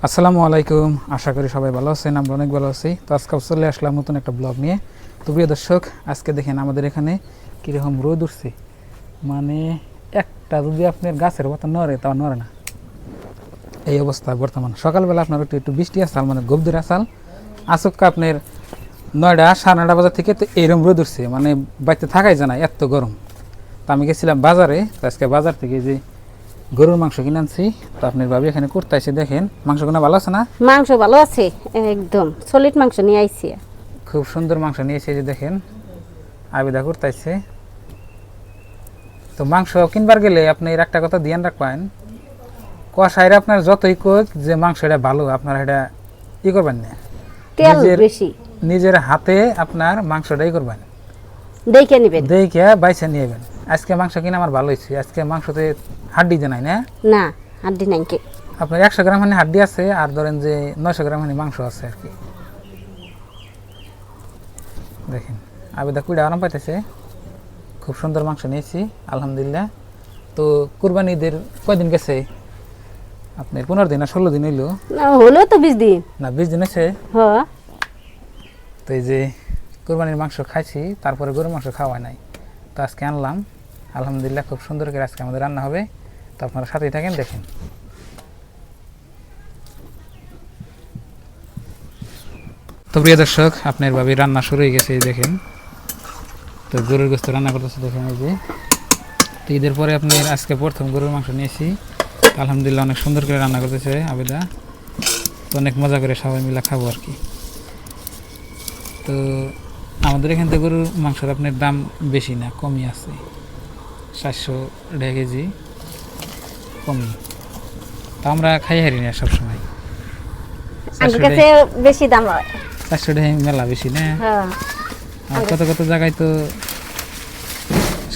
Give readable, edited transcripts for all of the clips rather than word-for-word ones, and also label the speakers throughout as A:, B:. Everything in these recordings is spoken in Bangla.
A: আসসালামু আলাইকুম, আশা করি সবাই ভালো আছেন। আমরা অনেক ভালো আছি। তো আজকে চলে আসলাম নতুন একটা ব্লগ নিয়ে। তো প্রিয় দর্শক, আজকে দেখেন আমাদের এখানে কীরকম রোদ উঠছে, মানে একটা যদি আপনার গাছের পাতা নড়ে তা নড়ে না, এই অবস্থা বর্তমান। সকালবেলা আপনার একটু একটু বৃষ্টি আসাল, মানে গভীর আসাল আসুক আপনার 9টা 9:30 বাজার থেকে। তো এইরকম রোদ উঠছে, মানে বাড়িতে থাকাই যায় না, এত গরম। তো আমি গেছিলাম বাজারে, তো আজকে বাজার থেকে যে গরুর মাংস কিনে আনছি। তো আপনার ভাবি এখানে করতে আসে, দেখেন মাংসগুলো ভালো আছে না?
B: মাংস ভালো আছে, একদম সলিড মাংস নিয়ে আইছি।
A: খুব সুন্দর মাংস নিয়েছে, যে দেখেন আবিদা করতে আসছে। তো মাংস কিনবার গেলে আপনি এর একটা কথা ধ্যান রাখবেন, কষাইরা আপনার যতই কোক যে মাংস এটা ভালো, আপনার এটা করবেন না,
B: তেল বেশি
A: নিজের হাতে আপনার মাংসটাই করবেন,
B: দেখে নেবেন,
A: দেখে বাইছে নিয়েবেন। আজকে মাংস কিনে আমার ভালো হয়েছে। আজকে মাংসতে হাড্ডি যে নাই না,
B: না হাড্ডি নাই। কি
A: আপনার 100 গ্রাম মানে হাড্ডি আছে, আর ধরেন যে 900 গ্রাম মানে মাংস আছে আর কি। দেখেন আবিদা কুড়ি আরাম পাইতেছে, খুব সুন্দর মাংস নিয়েছি আলহামদুলিল্লাহ। তো কুরবানি ঈদের কয়দিন গেছে আপনার? 15 দিন না 16 দিন হইলো?
B: হলো তো 20 দিন
A: না 20 দিন হয়েছে।
B: হ্যাঁ,
A: তো এই যে কুরবানির মাংস খাইছি, তারপরে গরুর মাংস খাওয়া নাই। তো আজকে আনলাম আলহামদুলিল্লাহ, খুব সুন্দর করে আজকে আমাদের রান্না হবে। তো আপনারা সাথেই থাকেন, দেখেন। তো প্রিয় দর্শক, আপনার ভাবে রান্না শুরু হয়ে গেছে, দেখেন। তো গরুর গোস্ত রান্না করতেছে, দেখেন এই যে। তো ঈদের পরে আপনি আজকে প্রথম গরুর মাংস নিয়েছি, আলহামদুলিল্লাহ অনেক সুন্দর করে রান্না করতেছে আবেদা। তো অনেক মজা করে সবাই মিলে খাবো আর কি। তো আমাদের এখান থেকে গরুর মাংসের আপনার দাম বেশি না, কমই আছে, 700 টাকা কেজি কমই। তো আমরা খাই হারি না সবসময়,
B: আমার কাছে বেশি দাম হয়।
A: 400 টাকা মেলা বেশি না।
B: হ্যাঁ,
A: আর কত কত জায়গায় তো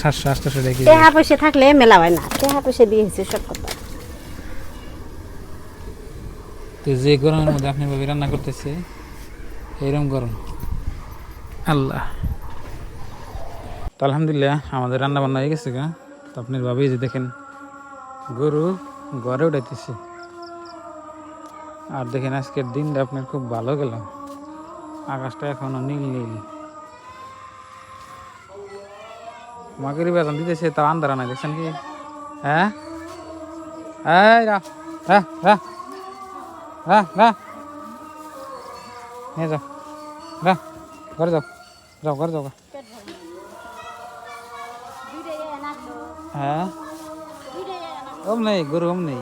A: 700-800 টাকা কেজি।
B: টাকা পয়সা থাকলে মেলা হয় না, টাকা পয়সা দিয়েছে সব কথা।
A: তো যে গরমের মধ্যে আপনি ভাবে রান্না করতেছে, এইরকম গরম আল্লাহ। তো আলহামদুলিল্লাহ আমাদের রান্না বান্না হয়ে গেছে গা। তো আপনার ভাবেই যে দেখেন গরু ঘরে উঠাইতেছে। আর দেখেন আজকের দিনটা আপনার খুব ভালো গেল, আকাশটা এখনো নীল নীল। মাগরিব বেতন দিতেছে, তাও আন্ধারা নাই, দেখছেন কি? হ্যাঁ এই রা রা রা রা রা নিয়ে যাও, রা ঘরে যাও, যাও ঘরে যাও। হ্যাঁ ওম নেই, গরু ওম নেই,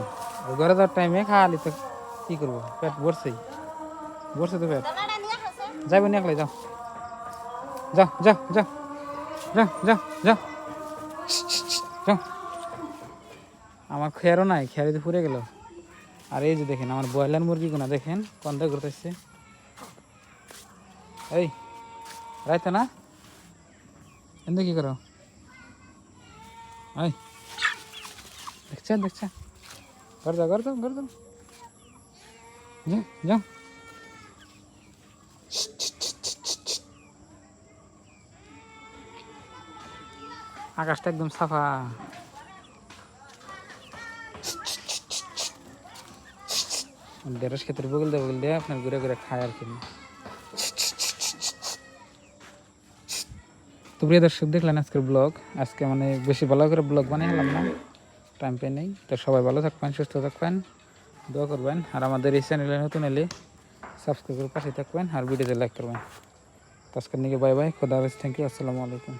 A: ঘরে যাওয়ার টাইমে খালি তো কি করবো, পেট ভরছেই, ভরছে তো পেট। যাইব নি একলাই, যাও যাও যাও যাও যাও যাও যাও যাও। আমার খেয়ারও নাই, খেয়ারি তো ফুরে গেল। আর এই যে দেখেন আমার ব্রয়লার মুরগি কোনা দেখেন কন্দা করতেছে। এই রাইতে না এমনি কি করো? এই দেখছেন দেখছেন, ঘর যাও ঘর যাও ঘর যাও, যাও যাও। আকাশটা একদম সাফা। ঢেঁড়স ক্ষেতের বগল দিয়ে আপনার ঘুরে ঘুরে খায় আর কি। তো প্রিয় দর্শক, দেখলেন আজকের ব্লগ। আজকে মানে বেশি ভালো করে ব্লগ বানিয়ে হলাম না, টাইম পেয়ে নেই। তো সবাই ভালো থাকবেন, সুস্থ থাকবেন, দোয়া করবেন। আর আমাদের এই চ্যানেলে নতুন এলে সাবস্ক্রাইব করে পাশে থাকবেন, আর ভিডিওতে লাইক করবেন। তো আজকের নিকে বাই বাই, খোদা হাফেজ, থ্যাংক ইউ, আসসালামু আলাইকুম।